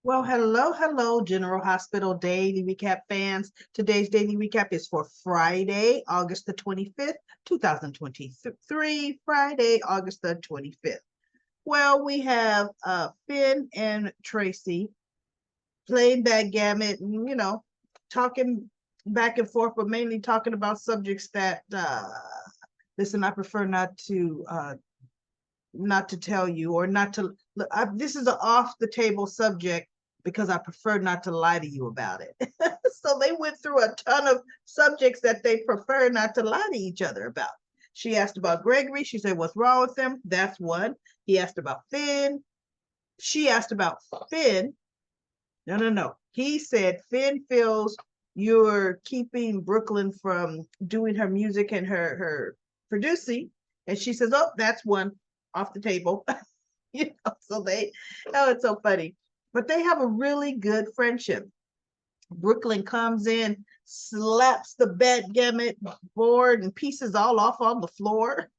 Well, hello, General Hospital Daily Recap fans. Today's daily recap is for Friday, August the 25th, 2023. Friday, August the 25th. Well, we have Finn and Tracy playing backgammon, and, talking back and forth, but mainly talking about subjects that, listen, I prefer not to tell you or not to. This is an off the table subject because I prefer not to lie to you about it. So they went through a ton of subjects that they prefer not to lie to each other about. She asked about Gregory. She said, "What's wrong with him?" That's one. He asked about Finn. She asked about Finn. No, no, no. He said Finn feels you're keeping Brooklyn from doing her music and her producing. And she says, "Oh, that's one off the table." So oh, it's so funny. But they have a really good friendship. Brooklyn comes in, slaps the backgammon board and pieces all off on the floor.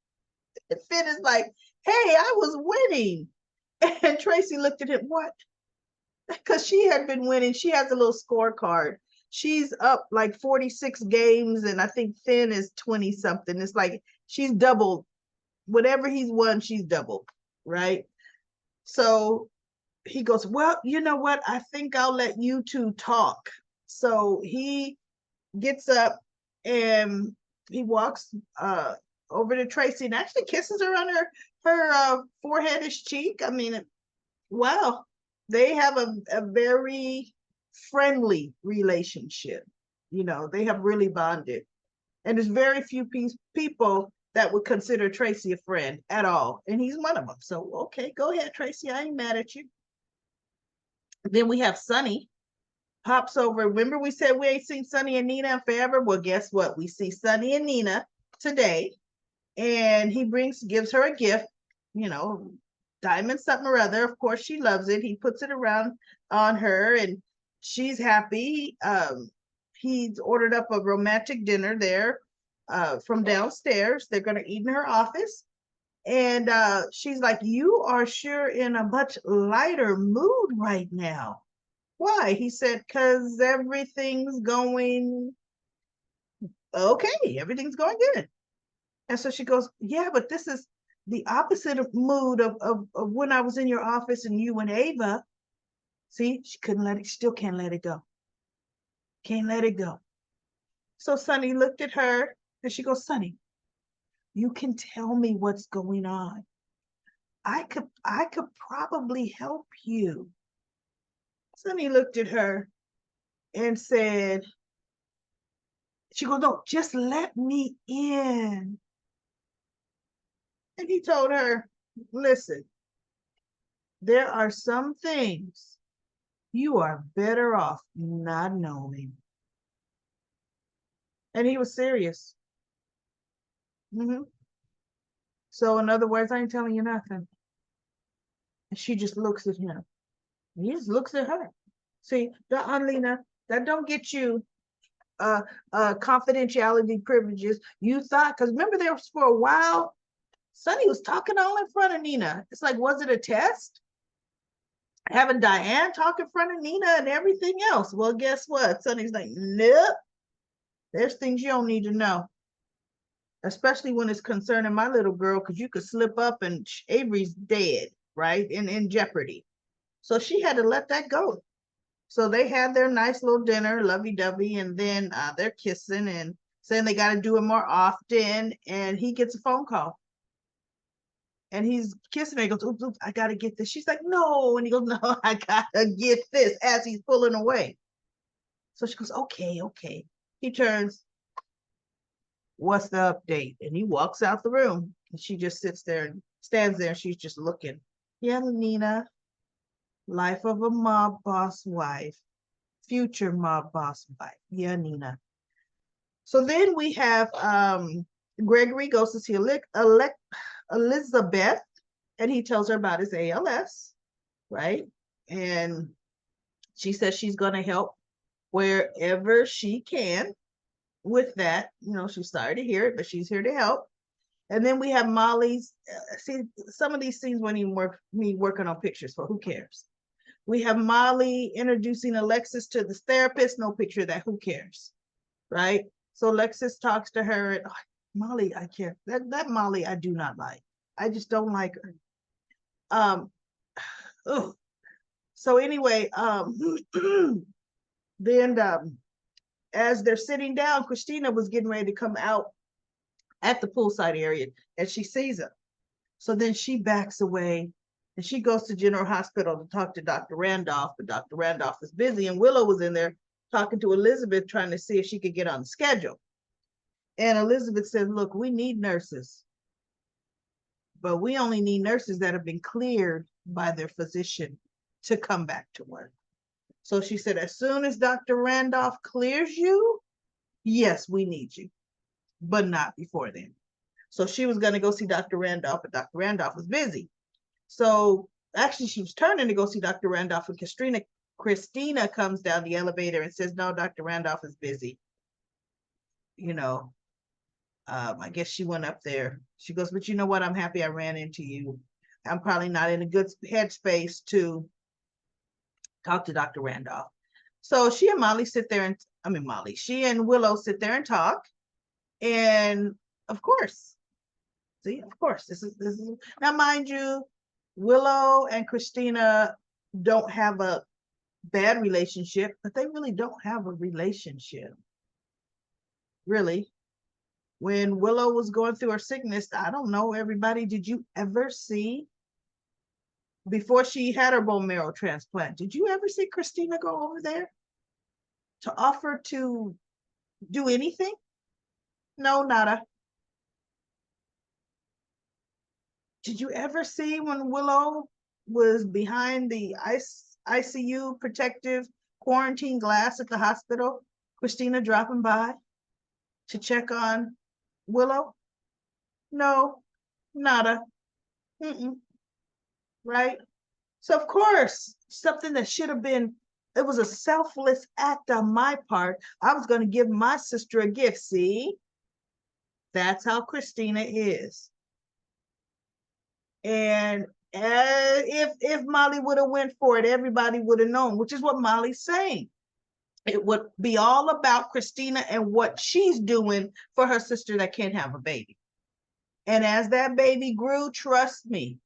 And Finn is like, "Hey, I was winning." And Tracy looked at him, "What?" Because she had been winning. She has a little scorecard. She's up like 46 games, and I think Finn is 20 something. It's like she's doubled whatever he's won, she's doubled, right? So he goes, "Well, you know what? I think I'll let you two talk." So he gets up and he walks over to Tracy and actually kisses her on her foreheadish cheek. I mean, wow, they have a very friendly relationship. They have really bonded. And there's very few people that would consider Tracy a friend at all. And he's one of them. So, okay, go ahead, Tracy. I ain't mad at you. Then we have Sonny pops over. Remember, we said we ain't seen Sonny and Nina in forever? Well, guess what? We see Sonny and Nina today. And he gives her a gift, you know, diamond something or other. Of course, she loves it. He puts it around on her and she's happy. He's ordered up a romantic dinner there from downstairs. They're going to eat in her office. And she's like, "You are sure in a much lighter mood right now." Why? He said, "Because everything's going okay. Everything's going good." And so she goes, "Yeah, but this is the opposite of mood of when I was in your office and you and Ava." See, she couldn't let it, still can't let it go. Can't let it go. So Sonny looked at her and she goes, "Sonny, you can tell me what's going on. I could probably help you." Sonny looked at her and said, she goes, "No, just let me in." And he told her, "Listen, there are some things you are better off not knowing." And he was serious. Hmm. So, in other words, I ain't telling you nothing. And she just looks at him. He just looks at her. See, the Anlina, that don't get you confidentiality privileges. You thought, because remember there was for a while, Sonny was talking all in front of Nina. It's like, was it a test? Having Diane talk in front of Nina and everything else. Well, guess what? Sonny's like, "Nope, there's things you don't need to know." Especially when it's concerning my little girl, because you could slip up and Avery's dead, right? In jeopardy. So she had to let that go. So they had their nice little dinner, lovey-dovey, and then they're kissing and saying they got to do it more often. And he gets a phone call. And he's kissing her. He goes, "Oops, oops, I got to get this." She's like, "No." And he goes, "No, I got to get this," as he's pulling away. So she goes, "Okay, okay." He turns, "What's the update?" And he walks out the room. And she just sits there and stands there. And she's just looking. "Yeah, Nina, life of a mob boss wife, future mob boss wife. Yeah, Nina." So then we have Gregory goes to see Elizabeth, and he tells her about his ALS, right? And she says she's going to help wherever she can with that. She's sorry to hear it, but she's here to help. And then we have Molly's. See, some of these scenes won't even work me working on pictures, for who cares? We have Molly introducing Alexis to this therapist. No picture of that. Who cares? Right? So Alexis talks to her. And, oh, Molly, I can't. That Molly, I do not like. I just don't like her. Ugh. So anyway, then as they're sitting down, Christina was getting ready to come out at the poolside area, and she sees him. So then she backs away and she goes to General Hospital to talk to Dr. Randolph, but Dr. Randolph is busy, and Willow was in there talking to Elizabeth, trying to see if she could get on the schedule. And Elizabeth said, look, we need nurses, but we only need nurses that have been cleared by their physician to come back to work. So she said, as soon as Dr. Randolph clears you, yes, we need you, but not before then. So she was going to go see Dr. Randolph, but Dr. Randolph was busy. So actually, she was turning to go see Dr. Randolph, and Christina comes down the elevator and says, no, Dr. Randolph is busy. You know, I guess she went up there. She goes, but you know what? I'm happy I ran into you. I'm probably not in a good headspace to talk to Dr. Randolph. So she and Molly sit there and, she and Willow sit there and talk. And of course, see, of course, this is now, mind you, Willow and Christina don't have a bad relationship, but they really don't have a relationship. Really. When Willow was going through her sickness, I don't know, everybody, did you ever see, before she had her bone marrow transplant, did you ever see Christina go over there to offer to do anything? No, nada. Did you ever see when Willow was behind the ICU protective quarantine glass at the hospital, Christina dropping by to check on Willow? No, nada. Mm-mm. Right? So of course, something that should have been, it was a selfless act on my part. I was going to give my sister a gift. See, that's how Christina is. And if Molly would have went for it, everybody would have known, which is what Molly's saying. It would be all about Christina and what she's doing for her sister that can't have a baby. And as that baby grew, trust me,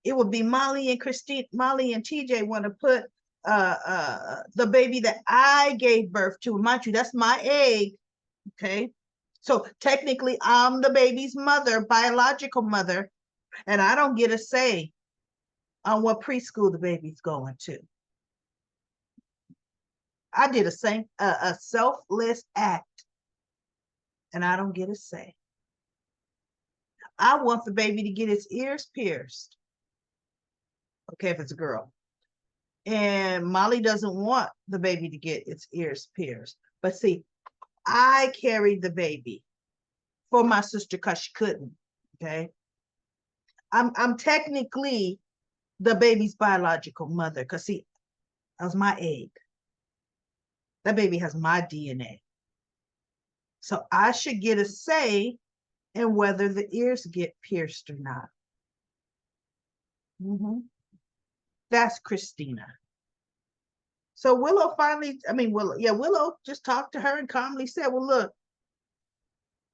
it would be Molly and TJ want to put the baby that I gave birth to. Mind you, that's my egg. Okay. So technically, I'm the baby's mother, biological mother, and I don't get a say on what preschool the baby's going to. I did a selfless act, and I don't get a say. I want the baby to get its ears pierced. Okay, if it's a girl. And Molly doesn't want the baby to get its ears pierced. But see, I carried the baby for my sister because she couldn't. Okay. I'm technically the baby's biological mother because see, that was my egg. That baby has my DNA. So I should get a say in whether the ears get pierced or not. Mm-hmm. That's Christina. So Willow Willow just talked to her and calmly said, well, look,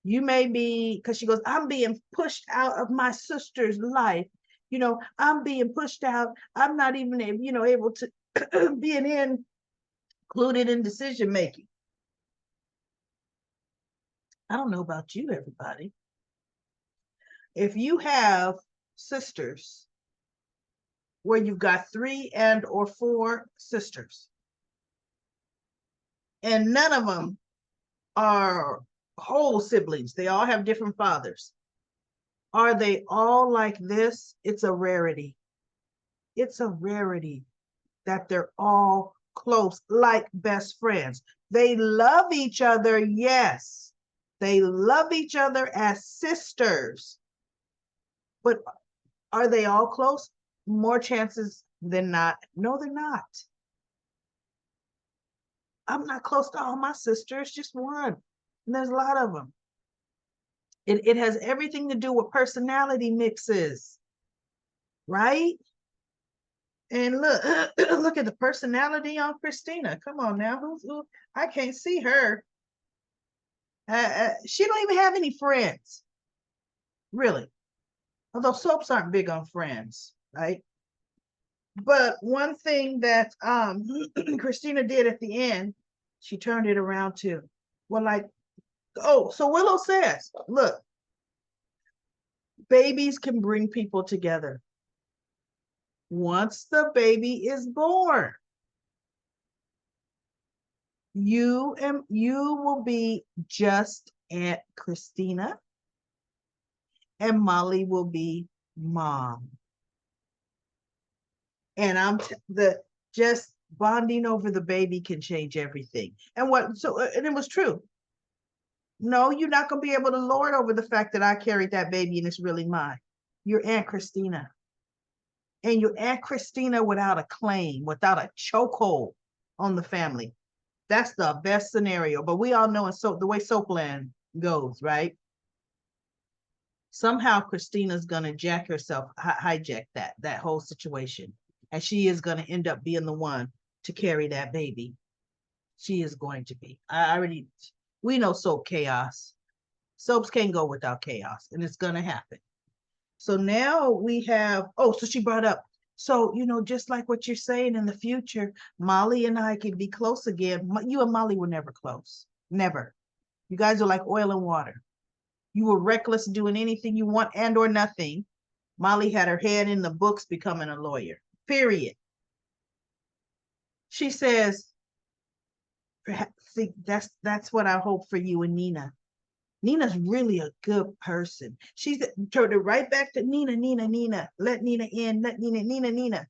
you may be, because she goes, I'm being pushed out of my sister's life. You know, I'm being pushed out. I'm not even, able to being included in decision making. I don't know about you, everybody. If you have sisters where you've got 3 and or 4 sisters, and none of them are whole siblings, they all have different fathers. Are they all like this? It's a rarity. It's a rarity that they're all close, like best friends. They love each other, yes. They love each other as sisters. But are they all close? More chances than not. No, they're not. I'm not close to all my sisters, just one. And there's a lot of them. It has everything to do with personality mixes, right? And look, look at the personality on Christina. Come on now, who? I can't see her. She don't even have any friends, really. Although soaps aren't big on friends, right? But one thing that Christina did at the end, she turned it around too. Well, like, oh, so Willow says, look, babies can bring people together. Once the baby is born, you will be just Aunt Christina, and Molly will be mom. And the just bonding over the baby can change everything. And and it was true. No, you're not going to be able to lord over the fact that I carried that baby and it's really mine. You're Aunt Christina. And you're Aunt Christina without a claim, without a chokehold on the family. That's the best scenario. But we all know the way Soapland goes, right? Somehow Christina's going to hijack that whole situation. And she is going to end up being the one to carry that baby. She is going to be. We know soap chaos. Soaps can't go without chaos, and it's going to happen. So now we have, so she brought up, so, just like what you're saying in the future, Molly and I can be close again. You and Molly were never close. Never. You guys are like oil and water. You were reckless doing anything you want and or nothing. Molly had her head in the books becoming a lawyer, period. She says, see, that's what I hope for you and Nina. Nina's really a good person. She's turned it right back to Nina. Let Nina in, let Nina.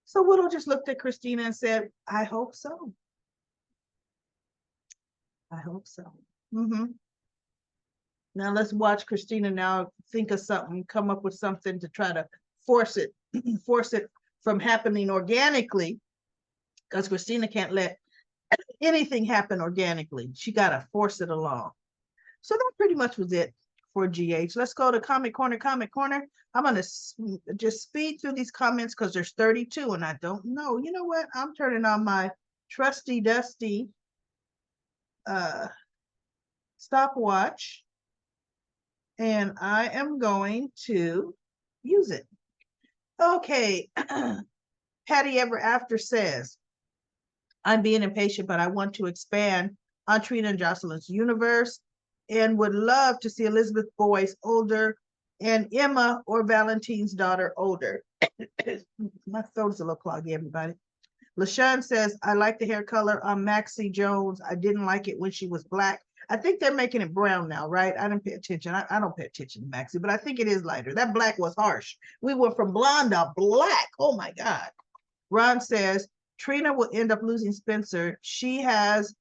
So Willow just looked at Christina and said, I hope so. I hope so. Mm-hmm. Now let's watch Christina now think of something, come up with something to try to force it from happening organically, because Christina can't let anything happen organically. She got to force it along. So that pretty much was it for GH. Let's go to Comic Corner. I'm going to just speed through these comments because there's 32 and I don't know. You know what? I'm turning on my trusty dusty stopwatch and I am going to use it. Okay. Patty Ever After says, I'm being impatient, but I want to expand on Trina and Jocelyn's universe and would love to see Elizabeth Boyce older and Emma or Valentine's daughter older. My throat is a little cloggy, everybody. LaShawn says, I like the hair color on Maxie Jones. I didn't like it when she was black. I think they're making it brown now, right? I didn't pay attention. I don't pay attention to Maxie, but I think it is lighter. That black was harsh. We went from blonde to black. Oh my God. Ron says, Trina will end up losing Spencer. She has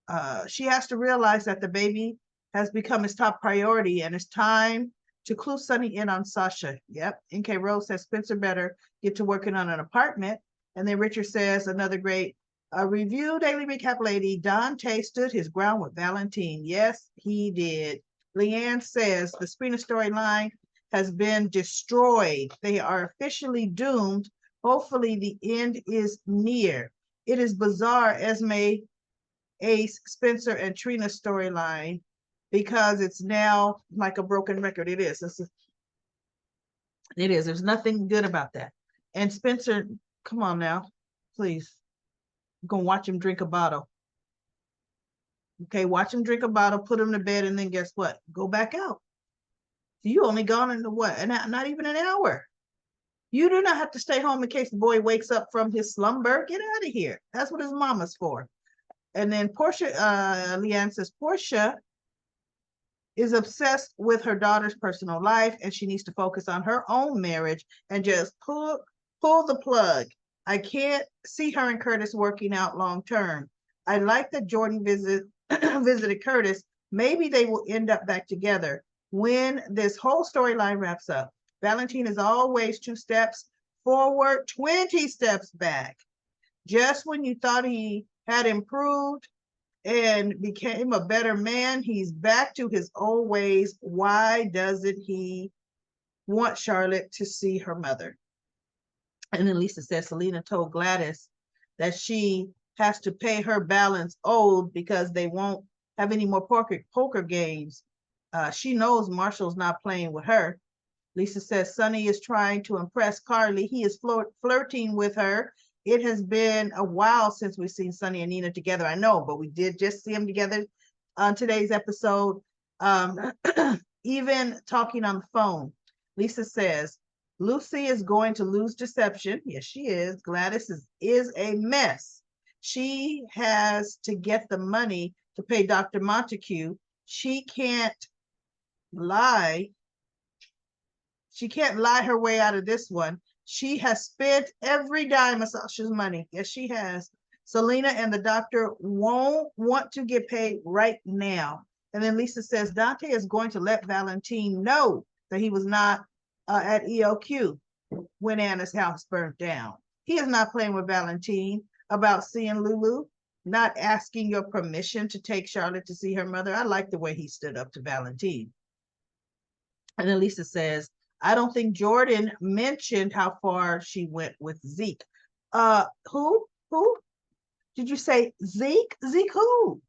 to realize that the baby has become his top priority and it's time to clue Sunny in on Sasha. Yep. NK Rose says Spencer better get to working on an apartment. And then Richard says, another great review, daily recap lady, Dante stood his ground with Valentine. Yes, he did. Leanne says the Sprina storyline has been destroyed. They are officially doomed. Hopefully the end is near. It is bizarre, Esme, Ace, Spencer, and Trina storyline because it's now like a broken record. It is. It is. There's nothing good about that. And Spencer, come on now, please. I'm going to watch him drink a bottle. Okay, watch him drink a bottle, put him to bed, and then guess what? Go back out. You only gone into what? Not even an hour. You do not have to stay home in case the boy wakes up from his slumber. Get out of here. That's what his mama's for. And then Portia, Leanne says, Portia is obsessed with her daughter's personal life and she needs to focus on her own marriage and just pull the plug. I can't see her and Curtis working out long term. I like that Jordan visited Curtis. Maybe they will end up back together when this whole storyline wraps up. Valentine is always 2 steps forward, 20 steps back. Just when you thought he had improved and became a better man, he's back to his old ways. Why doesn't he want Charlotte to see her mother? And then Lisa says Selena told Gladys that she has to pay her balance owed because they won't have any more poker games. She knows Marshall's not playing with her. Lisa says Sonny is trying to impress Carly. He is flirting with her. It has been a while since we've seen Sonny and Nina together. I know, but we did just see them together on today's episode. Even talking on the phone. Lisa says, Lucy is going to lose deception. Yes, she is. Gladys is a mess. She has to get the money to pay Dr. Montague. She can't lie. She can't lie her way out of this one. She has spent every dime of Sasha's money. Yes, she has. Selena and the doctor won't want to get paid right now. And then Lisa says Dante is going to let Valentine know that he was not at EOQ when Anna's house burnt down. He is not playing with Valentine about seeing Lulu, not asking your permission to take Charlotte to see her mother. I like the way he stood up to Valentine. And then Lisa says, I don't think Jordan mentioned how far she went with Zeke. Who? Did you say Zeke? Zeke who?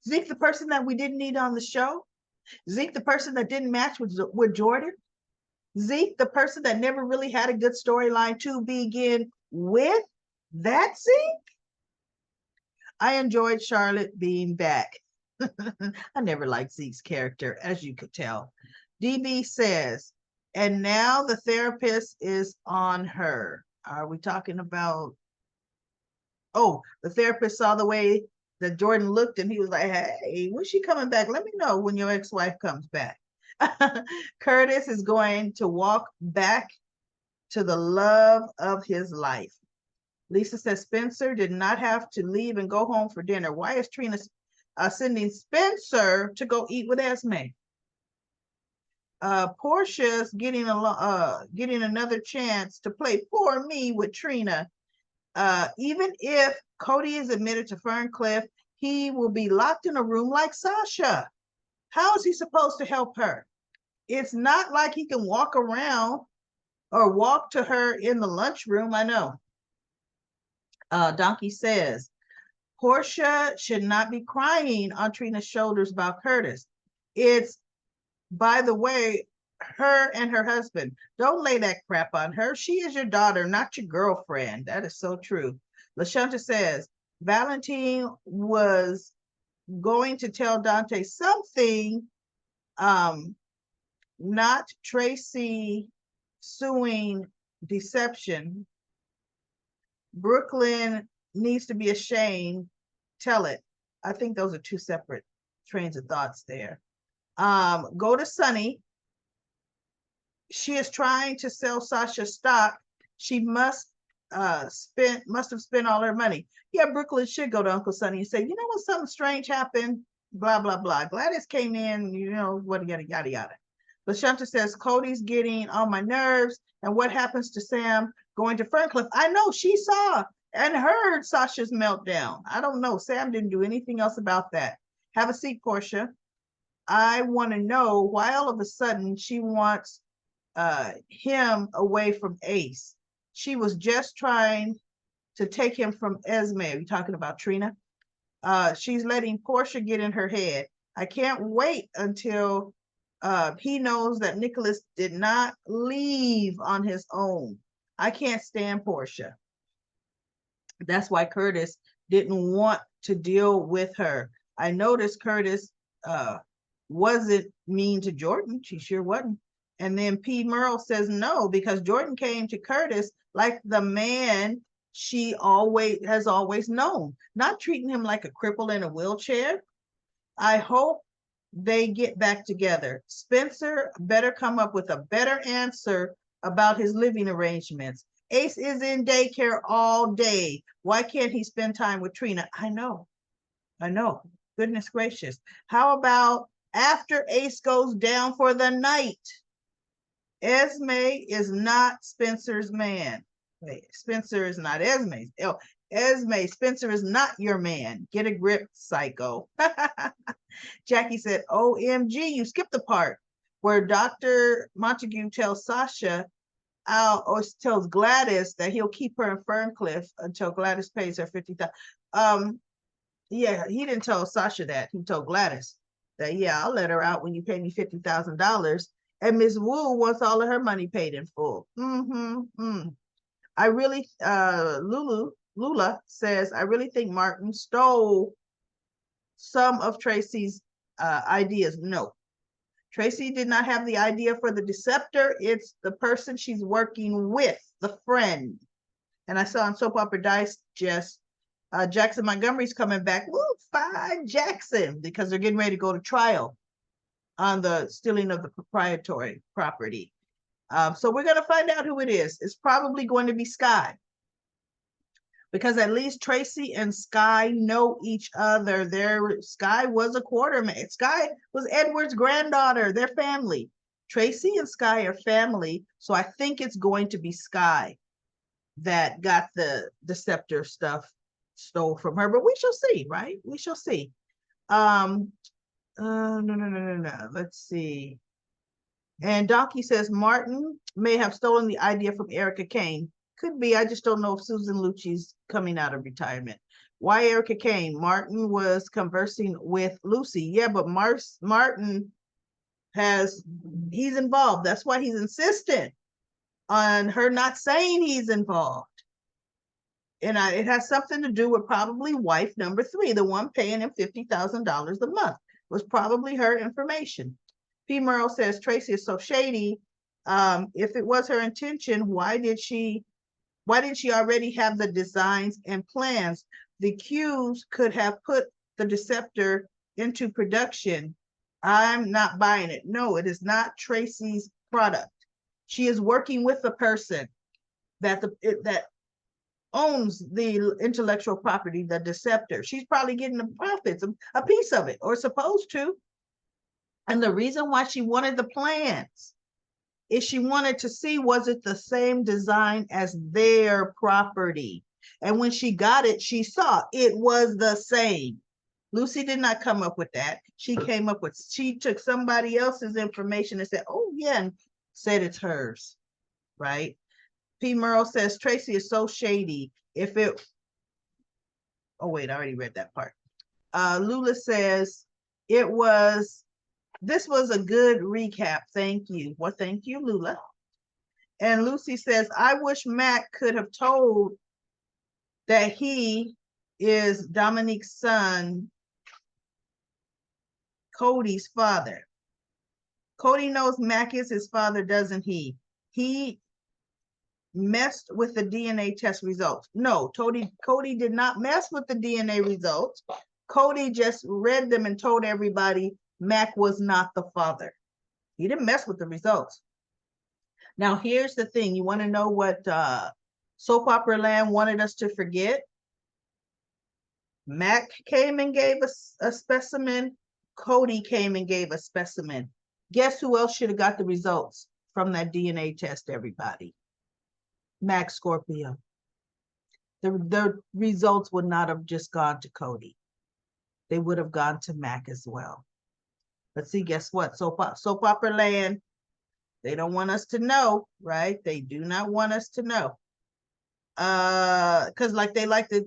Zeke, the person that we didn't need on the show? Zeke, the person that didn't match with Jordan? Zeke, the person that never really had a good storyline to begin with? That Zeke? I enjoyed Charlotte being back. I never liked Zeke's character, as you could tell. DB says, and now the therapist is on her. Are we talking about, oh, the therapist saw the way that Jordan looked and he was like, hey, when's she coming back? Let me know when your ex-wife comes back. Curtis is going to walk back to the love of his life. Lisa says Spencer did not have to leave and go home for dinner. Why is Trina sending Spencer to go eat with Esme? Portia's getting another chance to play poor me with Trina. Even if Cody is admitted to Ferncliff, he will be locked in a room like Sasha. How is he supposed to help her? It's not like he can walk around or walk to her in the lunchroom. I know. Donkey says, Portia should not be crying on Trina's shoulders about Curtis. It's, by the way, her and her husband. Don't lay that crap on her. She is your daughter, not your girlfriend. That is so true. LaShanta says, Valentine was going to tell Dante something, not Tracy suing deception. Brooklyn needs to be ashamed. Tell it. I think those are two separate trains of thoughts there. Go to Sunny. She is trying to sell Sasha stock. She must have spent all her money. Yeah, Brooklyn should go to Uncle Sonny and say, you know what, something strange happened, blah, blah, blah. Gladys came in, you know, what, yada, yada, yada. LaShanta says, Cody's getting on my nerves. And what happens to Sam going to Ferncliff? I know she saw and heard Sasha's meltdown. I don't know. Sam didn't do anything else about that. Have a seat, Portia. I want to know why all of a sudden she wants him away from Ace. She was just trying to take him from Esme. Are you talking about Trina? She's letting Portia get in her head. I can't wait until he knows that Nicholas did not leave on his own. I can't stand Portia. That's why Curtis didn't want to deal with her. I noticed Curtis wasn't mean to Jordan. She sure wasn't. And then P. Merle says no, because Jordan came to Curtis like the man she has always known, not treating him like a cripple in a wheelchair. I hope they get back together. Spencer better come up with a better answer about his living arrangements. Ace is in daycare all day. Why can't he spend time with Trina? I know. Goodness gracious. How about after Ace goes down for the night? Esme is not Spencer's man. Wait, Spencer is not Esme's. Oh, Esme, Spencer is not your man. Get a grip, psycho. Jackie said, OMG, you skipped the part where Dr. Montague tells Sasha, out or tells Gladys that he'll keep her in Ferncliff until Gladys pays her 50,000. Yeah, he didn't tell Sasha that. He told Gladys that, yeah, I'll let her out when you pay me $50,000. And Miss Wu wants all of her money paid in full. I really, Lula says, I really think Martin stole some of Tracy's ideas. No, Tracy did not have the idea for the deceptor. It's the person she's working with, the friend. And I saw on Soap Opera Digest, Jackson Montgomery's coming back. Woo, fine Jackson, because they're getting ready to go to trial on the stealing of the proprietary property. So we're going to find out who it is. It's probably going to be Sky, because at least Tracy and Sky know each other. Sky was a quartermaster. Sky was Edward's granddaughter. They're family. Tracy and Sky are family. So I think it's going to be Sky that got the deceptor stuff stole from her, but we shall see, right? We shall see. No. Let's see. And Donkey says Martin may have stolen the idea from Erica Kane. Could be. I just don't know if Susan Lucci's coming out of retirement. Why Erica Kane? Martin was conversing with Lucy. Yeah, but Martin he's involved. That's why he's insistent on her not saying he's involved. And it has something to do with probably wife number 3, the one paying him $50,000 a month. Was probably her information. P. Merle says Tracy is so shady. If it was her intention, why didn't she already have the designs and plans? The Qs could have put the deceptor into production. I'm not buying it. No, it is not Tracy's product. She is working with the person that owns the intellectual property, the deceptor. She's probably getting the profits, a piece of it, or supposed to. And the reason why she wanted the plans is she wanted to see, was it the same design as their property? And when she got it, she saw it was the same. Lucy did not come up with that. She took somebody else's information and said, oh yeah, and said it's hers, right? P. Merle says Tracy is so shady. Oh wait, I already read that part. Lula says this was a good recap. Thank you. Well, thank you, Lula. And Lucy says, I wish Mac could have told that he is Dominique's son, Cody's father. Cody knows Mac is his father, doesn't he? He messed with the DNA test results. No, Cody did not mess with the DNA results. Cody just read them and told everybody Mac was not the father. He didn't mess with the results. Now, here's the thing. You want to know what Soap Opera Land wanted us to forget? Mac came and gave us a specimen. Cody came and gave a specimen. Guess who else should have got the results from that DNA test, everybody? Mac Scorpio. The results would not have just gone to Cody. They would have gone to Mac as well. But see, guess what? Soap Opera Land, they don't want us to know, right? They do not want us to know. Because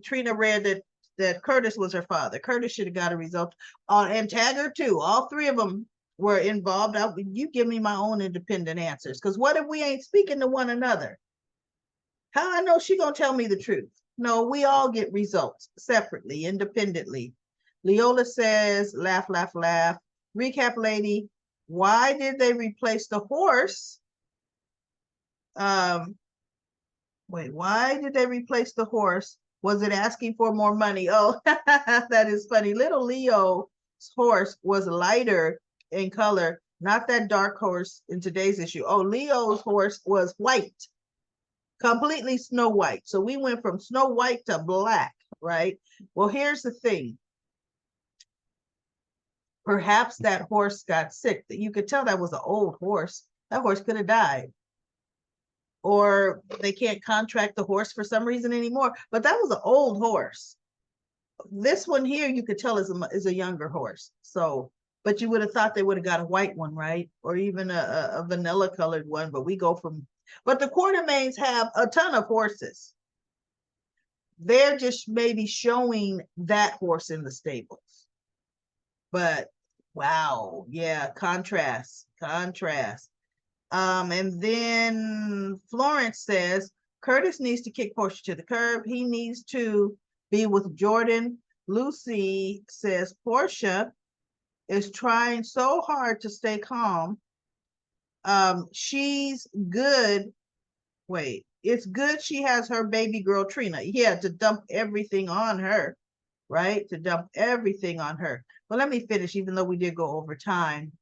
Trina read that Curtis was her father. Curtis should have got a result. And Taggart too. All 3 of them were involved. You give me my own independent answers. Because what if we ain't speaking to one another? How I know she gonna tell me the truth? No, we all get results separately, independently. Leola says, laugh, laugh, laugh. Recap lady, why did they replace the horse? Why did they replace the horse? Was it asking for more money? Oh, that is funny. Little Leo's horse was lighter in color, not that dark horse in today's issue. Oh, Leo's horse was white. Completely Snow White. So we went from Snow White to black, right? Well, here's the thing. Perhaps that horse got sick. You could tell that was an old horse. That horse could have died. Or they can't contract the horse for some reason anymore. But that was an old horse. This one here, you could tell is a younger horse. So, but you would have thought they would have got a white one, right? Or even a vanilla colored one. But we go from But the Quartermains have a ton of horses. They're just maybe showing that horse in the stables. But wow, yeah, contrast. And then Florence says Curtis needs to kick Portia to the curb. He needs to be with Jordan. Lucy says Portia is trying so hard to stay calm. She's good. Wait, it's good she has her baby girl Trina. Yeah, to dump everything on her, right? To dump everything on her. But let me finish, even though we did go over time.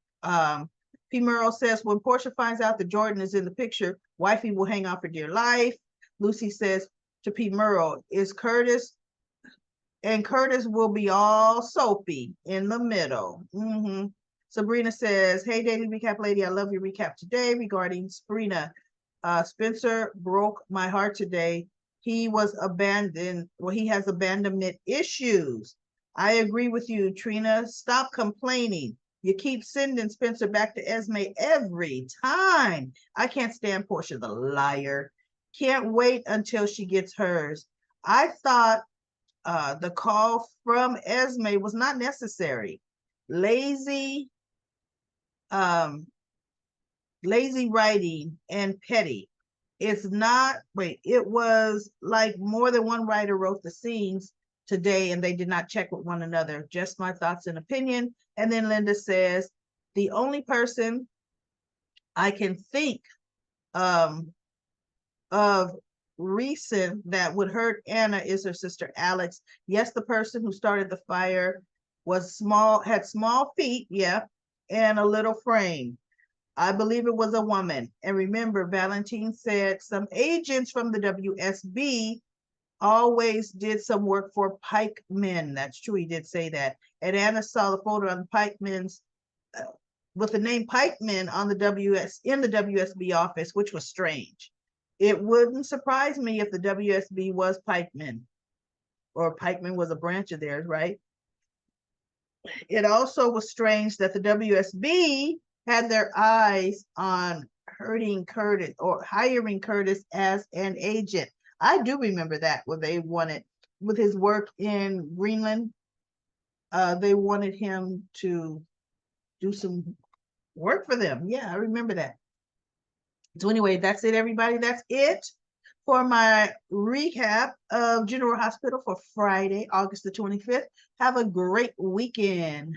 P. Merle says, when Portia finds out that Jordan is in the picture, wifey will hang on for dear life. Lucy says to P. Merle, is Curtis, and Curtis will be all soapy in the middle. Sabrina says, hey, Daily Recap Lady, I love your recap today regarding Sabrina. Spencer broke my heart today. He was abandoned. Well, he has abandonment issues. I agree with you, Trina. Stop complaining. You keep sending Spencer back to Esme every time. I can't stand Portia, the liar. Can't wait until she gets hers. I thought the call from Esme was not necessary. Lazy writing and petty. It's not, wait, it was like more than one writer wrote the scenes today and they did not check with one another. Just my thoughts and opinion. And then Linda says, the only person I can think of recent that would hurt Anna is her sister Alex. Yes, the person who started the fire was small, had small feet, yeah, and a little frame. I believe it was a woman. And remember, Valentine said some agents from the WSB always did some work for pikemen. That's true, he did say that. And Anna saw the photo on the pikemen's with the name pikemen on the WSB office, which was strange. It wouldn't surprise me if the WSB was pikemen, or pikemen was a branch of theirs, right? It also was strange that the WSB had their eyes on hurting Curtis or hiring Curtis as an agent. I do remember that when they wanted, with his work in Greenland, they wanted him to do some work for them. Yeah, I remember that. So anyway, that's it, everybody. That's it for my recap of General Hospital for Friday, August the 25th. Have a great weekend.